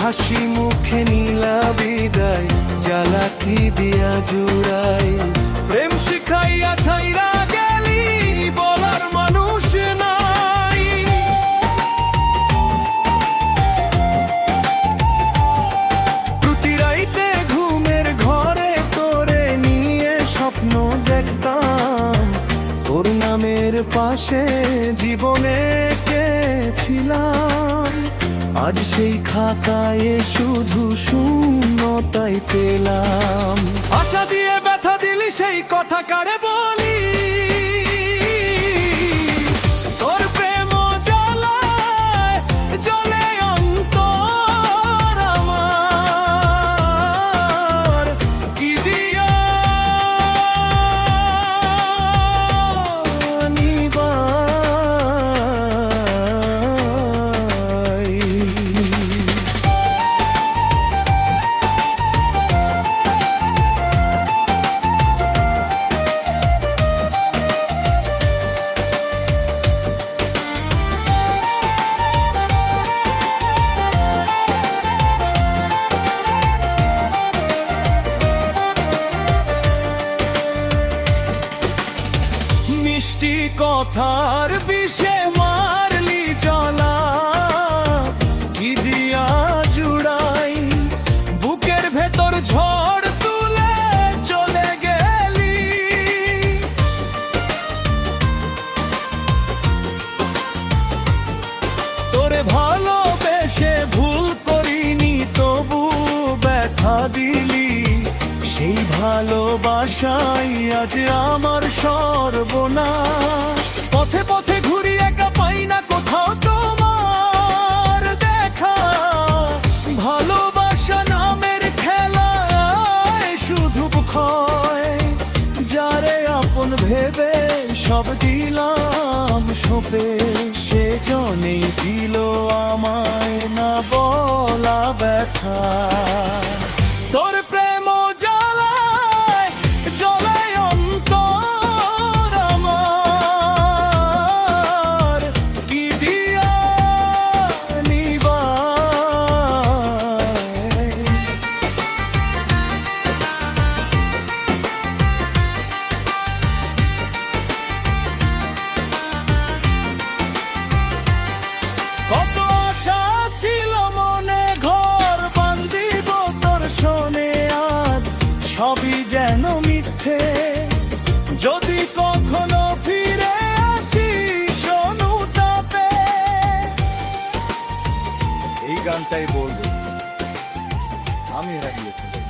হাসি মুখে নীলা বিদায়, জ্বালা কি দিয়া জুড়াই। প্রেম শিখাইয়া ছাইরা গেলি, বলার মানুষ নাই। প্রতি রাইতে ঘুমের ঘরে তোরে নিয়ে স্বপ্ন দেখতাম, তোর নামের পাশে জীবনে ছিলাম। আজ সেই খাতায় শুধু শূন্যতাই পেলাম। আশা দিয়ে ব্যথা দিলি, সেই কথা কারে বলি। তোর প্রেম জ্বালায় জ্বলে অন্তর আমার, কি দিয়া নিবা। মিষ্টি কথার বিষে মারলি জ্বালা, কি দিয়া জুড়াই। বুকের ভেতর ঝড় তুলে চলে গেলি। তোরে ভালোবেসে ভুল করিনি, তবু ব্যথা দিলি। সেই ভালোবাসাই আজ আমার সর্বনাশ। পথে পথে ঘুরি, একা পাই না কোথাও তোমার দেখা। ভালোবাসা নামের খেলায় শুধু ক্ষয়। যারে আপন ভেবে সব দিলাম সপে, সে জনেই দিল আমায় না বলা ব্যথা। তোর প্রেম জ্বালায় জ্বলে অন্তর আমার, কি দিয়া নিবাই। কত আশা ছিল মনে, ঘর বান্ধিব তোর শোনে। আজ সবই যেন মিথ্যে, যদি কখনো ফিরে আসিস অনুতাপে। এই গানটাই বলবো, আমি হারিয়ে ফেলেছি।